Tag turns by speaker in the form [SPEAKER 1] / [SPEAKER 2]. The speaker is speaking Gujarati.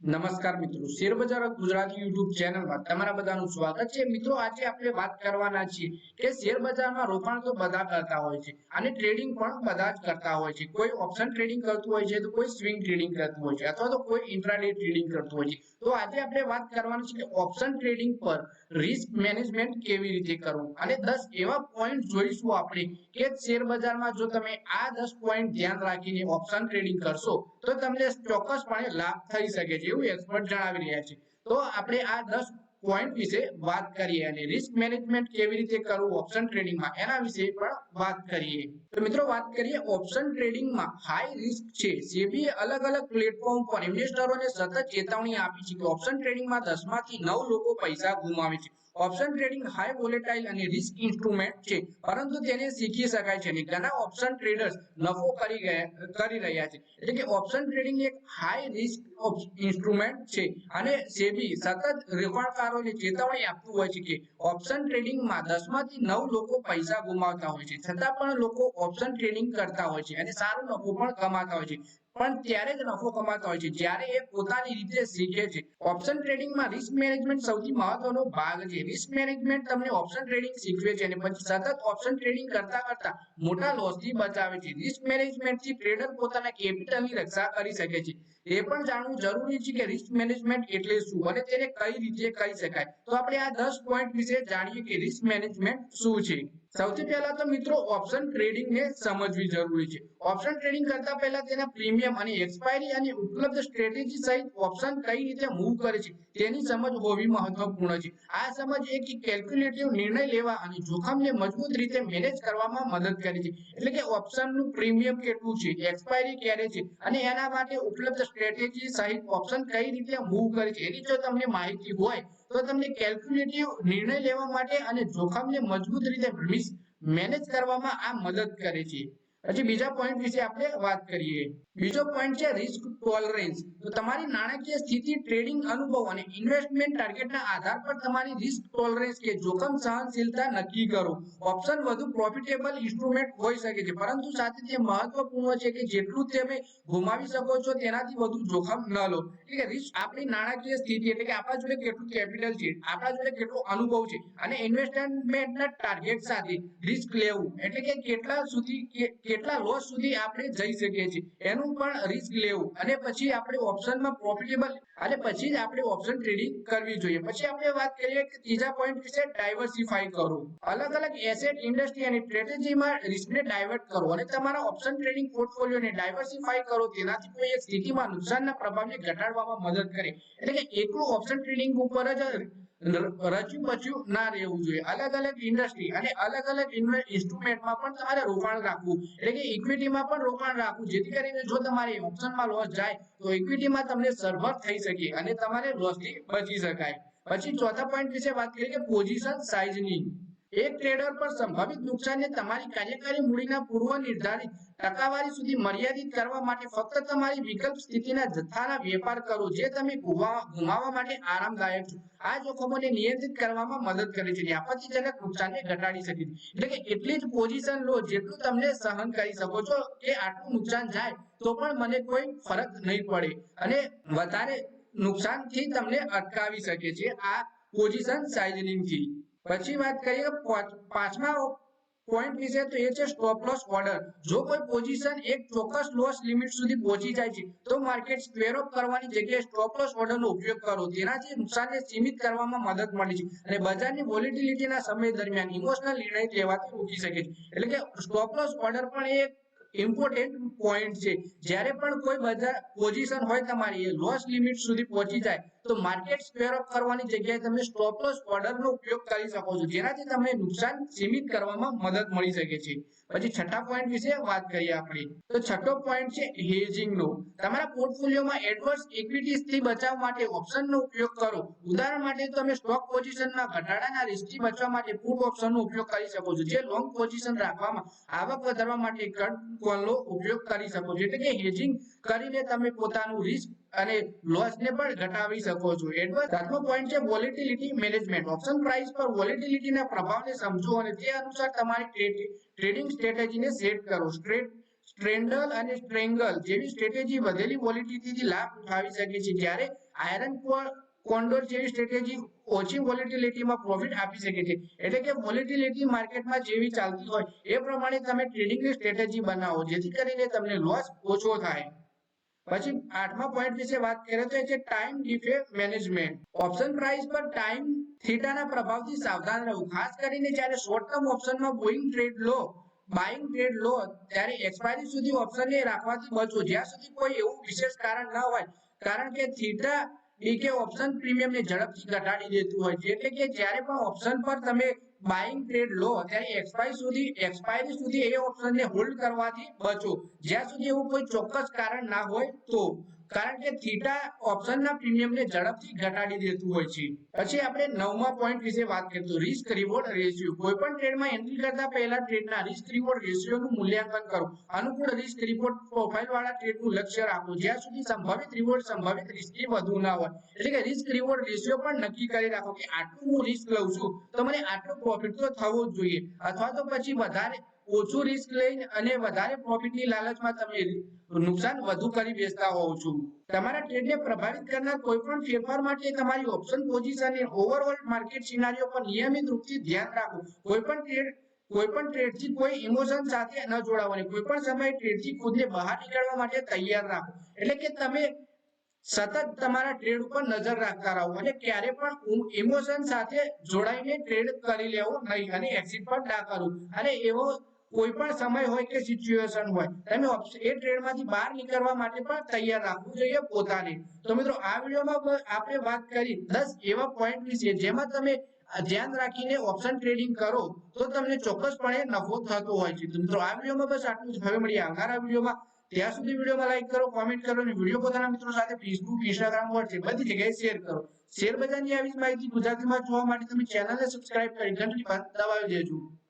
[SPEAKER 1] નમસ્કાર મિત્રો, શેર બજાર ગુજરાતી યુટ્યુબ ચેનલમાં તમારા બધાનું સ્વાગત છે। મિત્રો, આજે આપણે વાત કરવાના છીએ કે શેર બજારમાં રોકાણ તો બધા કરતા હોય છે અને ટ્રેડિંગ પણ બધા જ કરતા હોય છે। કોઈ ઓપ્શન ટ્રેડિંગ કરતું હોય છે, તો કોઈ સ્વિંગ ટ્રેડિંગ કરતું હોય છે અથવા તો કોઈ ઇન્ટ્રાડે ટ્રેડિંગ કરતું હોય છે। તો આજે આપણે વાત કરવાની છે કે ઓપ્શન ટ્રેડિંગ પર રિસ્ક મેનેજમેન્ટ કેવી રીતે કરવું અને 10 એવા પોઈન્ટ જોઈશું આપણે કે શેર બજારમાં જો તમે આ 10 પોઈન્ટ ધ્યાન રાખીને ઓપ્શન ટ્રેડિંગ કરશો તો તમને ચોક્કસપણે લાભ થઈ શકે છે એવું એક્સપર્ટ જણાવી રહ્યા છે। તો આપણે આ 10 પોઈન્ટ વિશે વાત કરીએ અને રિસ્ક મેનેજમેન્ટ કેવી રીતે કરવું ઓપ્શન ટ્રેડિંગમાં એના વિશે પણ વાત કરીએ। તો મિત્રો, વાત કરીએ ઓપ્શન ટ્રેડિંગમાં હાઈ રિસ્ક છે। સેબીએ અલગ-અલગ પ્લેટફોર્મ પર ઇન્વેસ્ટરોને સતત ચેતવણી આપી છે કે ઓપ્શન ટ્રેડિંગમાં 10 માંથી 9 લોકો પૈસા ગુમાવે છે। ઓપ્શન ટ્રેડિંગ હાઈ વોલેટાઇલ અને રિસ્ક ઇન્સ્ટ્રુમેન્ટ છે, પરંતુ તેને શીખી શકાય છે અને ઘણા ઓપ્શન ટ્રેડર્સ નફો કરી રહ્યા છે। એટલે કે ઓપ્શન ટ્રેડિંગ એક હાઈ રિસ્ક ઇન્સ્ટ્રુમેન્ટ છે અને સેબી સતત રોકાણકારોને ચેતવણી આપતું હોય છે કે ઓપ્શન ટ્રેડિંગમાં 10 માંથી 9 લોકો પૈસા ગુમાવતા હોય છે, છતાં પણ લોકો ઓપ્શન ટ્રેડિંગ કરતા હોય છે અને સારો નફો પણ કમાતા હોય છે। પણ ત્યારે જ નફો કમાતા હોય છે જ્યારે એ પોતાની રીતે શીખે છે। ઓપ્શન ટ્રેડિંગમાં રિસ્ક મેનેજમેન્ટ સૌથી મહત્વનો ભાગ છે। રિસ્ક મેનેજમેન્ટ તમને ઓપ્શન ટ્રેડિંગ શીખવે છે અને પછી સતત ઓપ્શન ટ્રેડિંગ કરતા કરતા મોટા લોસથી બચાવે છે। રિસ્ક મેનેજમેન્ટથી ટ્રેડર પોતાના કેપિટલની રક્ષા કરી શકે છે। એ પણ જાણવું જરૂરી છે કે રિસ્ક મેનેજમેન્ટ એટલે શું અને તેને કઈ રીતે કરી શકાય। તો આપણે આ 10 પોઈન્ટ વિશે જાણીએ કે રિસ્ક મેનેજમેન્ટ શું છે। સૌથી પહેલા તો મિત્રો, ઓપ્શન ટ્રેડિંગને સમજવી જરૂરી છે। ઓપ્શન ટ્રેડિંગ કરતા પહેલા તેના પ્રીમિયમ અને એક્સપાયરી અને ઉપલબ્ધ સ્ટ્રેટેજી સહિત ઓપ્શન કઈ રીતે મૂવ કરે છે તેની સમજ હોવી મહત્વપૂર્ણ છે। આ સમજ એક કેલ્ક્યુલેટિવ નિર્ણય લેવા અને જોખમને મજબૂત રીતે મેનેજ કરવામાં મદદ કરે છે। એટલે કે ઓપ્શનનું પ્રીમિયમ કેટલું છે, એક્સપાયરી ક્યારે છે અને એના માટે ઉપલબ્ધ સ્ટ્રેટેજી સહિત ઓપ્શન કઈ રીતે મૂવ કરે છે એની જો તમને માહિતી હોય તો તમને કેલ્ક્યુલેટિવ નિર્ણય લેવા માટે અને જોખમને મજબૂત રીતે મેનેજ કરવામાં આ મદદ કરે છે। પછી બીજા પોઈન્ટ વિશે આપણે વાત કરીએ। બીજો પોઈન્ટ છે રિસ્ક ટોલરન્સ। તો તમારી નાણાકીય સ્થિતિ, ટ્રેડિંગ અનુભવ અને ઇન્વેસ્ટમેન્ટ ટાર્ગેટના આધાર પર તમારી રિસ્ક ટોલરન્સ કે જોખમ સહનશીલતા નક્કી કરો। ઓપ્શન વધુ પ્રોફિટેબલ ઇન્સ્ટ્રુમેન્ટ હોઈ શકે છે, પરંતુ સાથે તે મહત્વપૂર્ણ છે કે જેટલું તમે ગુમાવી શકો છો તેનાથી વધુ જોખમ ન લો। એટલે કે રિસ્ક આપણી નાણાકીય સ્થિતિ, એટલે કે આપણા જોડે કેટલું કેપિટલ છે, આપણા જોડે કેટલો અનુભવ છે અને ઇન્વેસ્ટમેન્ટના ટાર્ગેટ સાથે રિસ્ક લેવું, એટલે કે કેટલા લોસ સુધી આપણે જઈ શકીએ છીએ એનું પણ રિસ્ક લેવું અને પછી આપણે ઓપ્શનમાં પ્રોફિટેબલ અને પછી જ આપણે ઓપ્શન ટ્રેડિંગ કરવી જોઈએ। પછી આપણે વાત કરીએ કે ત્રીજા પોઈન્ટ વિશે, ડાયવર્સિફાઈ કરો। અલગ અલગ એસેટ, ઇન્ડસ્ટ્રી અને સ્ટ્રેટેજીમાં રિસ્કને ડાયવર્ટ કરો અને તમારા ઓપ્શન ટ્રેડિંગ પોર્ટફોલિયોને ડાયવર્સિફાઈ કરો। તેનાથી કોઈ એક સ્થિતિમાં નુકસાનના પ્રભાવને ઘટાડવામાં મદદ કરે। એટલે કે એકલું ઓપ્શન ટ્રેડિંગ ઉપર જ રચ્યું પચ્યું ના રહેવું જોઈએ। અલગ અલગ ઇન્ડસ્ટ્રી અને અલગ અલગ ઇન્સ્ટ્રુમેન્ટમાં પણ તમારે રોકાણ રાખવું, એટલે કે ઇક્વિટીમાં પણ રોકાણ રાખવું, જેથી કરીને જો તમારે ઓપ્શનમાં લોસ જાય તો ઇક્વિટીમાં તમને સરભર થઈ શકે અને તમારે લોસથી બચી શકાય। પછી ચોથા પોઈન્ટ વિશે વાત કરીએ કે પોઝિશન સાઇઝનિંગ। એક ટ્રેડર પર સંભવિત નુકસાનને તમારી કાર્યકારી મૂડીના પૂર્વ નિર્ધારિત ટકાવારી સુધી મર્યાદિત કરવા માટે ફક્ત તમારી વિકલ્પ સ્થિતિના જથ્થાના વેપાર કરો જે તમે ગુમાવવા માટે આરામદાયક છો। આ જોખમોને નિયંત્રિત કરવામાં મદદ કરે છે અને આપત્તિજનક નુકસાનને ઘટાડી શકે છે। એટલે કે એટલી જ પોઝિશન લો જેટલું તમને સહન કરી શકો છો કે આટલું નુકસાન જાય તો પણ મને કોઈ ફરક નહીં પડે અને વધારે નુકસાનથી તમને અટકાવી શકે છે આ પોઝિશન સાઇઝનિંગથી। પછી વાત કરીએ પાંચમા પોઈન્ટ વિશે, તો એ છે સ્ટોપ લોસ ઓર્ડર। જો કોઈ પોઝિશન એક ચોક્કસ લોસ લિમિટ સુધી પહોંચી જાય છે તો માર્કેટ સ્ક્વેર ઓફ કરવાની જગ્યાએ સ્ટોપ લોસ ઓર્ડરનો ઉપયોગ કરો। તેનાથી નુકસાનને સીમિત કરવામાં મદદ મળે છે અને બજારની વોલેટિલિટીના સમય દરમિયાન ઇમોશનલ નિર્ણય લેવાથી રોકી શકે છે। એટલે કે સ્ટોપ લોસ ઓર્ડર પણ એક ઇમ્પોર્ટન્ટ પોઈન્ટ છે। જ્યારે પણ કોઈ બજાર પોઝિશન હોય તમારી એ લોસ લિમિટ સુધી પહોંચી જાય તો માર્કેટ સ્ક્વેર ઓફ કરવાની જગ્યાએ તમે સ્ટોપ લોસ ઓર્ડરનો ઉપયોગ કરી શકો છો, જેનાથી તમને નુકસાન સીમિત કરવામાં મદદ મળી શકે છે। પછી છઠ્ઠા પોઈન્ટ વિશે વાત કરીએ આપણે, તો છઠ્ઠો પોઈન્ટ છે હેજિંગનો। તમારા પોર્ટફોલિયોમાં એડવર્સ ઇક્વિટીઝથી બચાવ માટે ઓપ્શનનો ઉપયોગ કરો। ઉદાહરણ માટે તમે સ્ટોક પોઝિશનમાં ઘટાડાના રિસ્કથી બચવા માટે પુટ ઓપ્શનનો ઉપયોગ કરી શકો છો, જે લોંગ પોઝિશન રાખવામાં આવક વધારવા માટે કટ કોલનો ઉપયોગ કરી શકો છો। એટલે કે હેજિંગ કરીને તમે પોતાનું રિસ્ક અને લોસને પણ ઘટાડી શકો છો। સાતમો પોઈન્ટ છે વોલેટિલિટી મેનેજમેન્ટ। ઓપ્શન પ્રાઇસ પર વોલેટિલિટીના પ્રભાવને સમજો અને તે અનુસાર તમારી ટ્રેડિંગ સ્ટ્રેટેજીને સેટ કરો। સ્ટ્રેન્ડલ અને સ્ટ્રેંગલ જેવી સ્ટ્રેટેજી વધેલી વોલેટિલિટીથી લાભ ઉઠાવી શકે છે, જ્યારે આયરન કોન્ડોર જેવી સ્ટ્રેટેજી ઓછી વોલેટિલિટીમાં પ્રોફિટ આપી શકે છે. એટલે કે વોલેટિલિટી માર્કેટમાં જેવી ચાલતી હોય એ પ્રમાણે તમે ટ્રેડિંગની સ્ટ્રેટેજી બનાવો, જેથી કરીને તમને લોસ ઓછો થાય. પછી 8મા પોઈન્ટ વિશે વાત કરીએ તો એ છે ટાઈમ ડિફે મેનેજમેન્ટ. ઓપ્શન પ્રાઇસ પર ટાઈમ થીટાના પ્રભાવથી સાવધાન રહેવું. ખાસ કરીને જ્યારે શોર્ટ ટર્મ ઓપ્શનમાં બાઇંગ ટ્રેડ લો ત્યારે એક્સપાયરી સુધી ઓપ્શનને રાખવાથી બચો, જ્યાં સુધી કોઈ એવું વિશેષ કારણ ન હોય. કારણ કે થીટા ડીકે ઓપ્શન પ્રીમિયમને ઝડપથી ઘટાડી દેતું હોય છે. એટલે કે જ્યારે પણ ઓપ્શન પર તમે બાઇંગ ટ્રેડ લો ત્યારે એક્સપાયરી સુધી એ ઓપ્શનને હોલ્ડ કરવાથી બચો, જ્યાં સુધી એવું કોઈ ચોક્કસ કારણ ના હોય તો. કારણ કે થીટા ઓપ્શનના પ્રીમિયમને ઝડપથી ઘટાડી દેતું હોય છે. પછી આપણે 9મા પોઈન્ટ વિશે વાત કરીએ તો રિસ્ક રિવોર્ડ રેશિયો. કોઈપણ ટ્રેડમાં એન્ટ્રી કરતા પહેલા ટ્રેડના રિસ્ક રિવોર્ડ રેશિયોનું મૂલ્યાંકન કરો. અનુકૂળ રિસ્ક રિવોર્ડ પ્રોફાઇલવાળા ટ્રેડનું લક્ષ્ય રાખો જ્યાં સુધી સંભવિત રિવોર્ડ સંભવિત રિસ્કથી વધુ ના હોય. એટલે કે રિસ્ક રિવોર્ડ રેશિયો પણ નક્કી કરી રાખો કે આટલું હું રિસ્ક લઉં છું તો મને આટલું પ્રોફિટ તો થવો જ જોઈએ, અથવા તો પછી વધારે ઓછું રિસ્ક લઈને અને વધારે પ્રોફિટની લાલચમાં તમે નુકસાન વધુ કરી બેસતા હોવ છો. તમારા ટ્રેડને પ્રભાવિત કરનાર કોઈપણ ફેરફાર માટે તમારી ઓપ્શન પોઝિશન અને ઓવરઓલ માર્કેટ સિનારીઓ પર નિયમિત રૂપથી ધ્યાન રાખો. કોઈપણ ટ્રેડથી કોઈ ઇમોશન સાથે ન જોડાવાની. કોઈપણ સમયે ટ્રેડથી ખુદને બહાર નીકળવા માટે તૈયાર રાખો. એટલે કે તમે સતત તમારા ટ્રેડ ઉપર નજર રાખતા રહો અને ક્યારે પણ ઇમોશન સાથે જોડાઈને ટ્રેડ કરી લેવો નહીં અને એક્ઝિટ પણ ના કરવું. અને એવો કોઈ પણ સમય હોય કે સિચ્યુએશન હોય તમે એ ટ્રેડમાંથી બહાર નીકળવા માટે પણ તૈયાર રાખવું જોઈએ પોતાને. તો મિત્રો આ વિડીયોમાં આપણે વાત કરી 10 એવા પોઈન્ટ વિશે જેમાં તમે ધ્યાન રાખીને ઓપ્શન ટ્રેડિંગ કરો તો તમને ચોક્કસપણે નફો થતો હોય છે. તો મિત્રો આ વિડીયોમાં બસ આટલું જ. હવે મળીએ આવનારા વિડીયોમાં. ત્યાં સુધી વિડીયોમાં લાઈક કરો, કોમેન્ટ કરો અને વિડીયો પોતાના મિત્રો સાથે ફેસબુક, ઇન્સ્ટાગ્રામ, વોટ્સએપ બધી જગ્યાએ શેર કરો. શેર બજારની આવી જ માહિતી ગુજરાતીમાં જોવા માટે તમે ચેનલને સબસ્ક્રાઇબ કરી ઘંટડી પર દબાવી દેજો.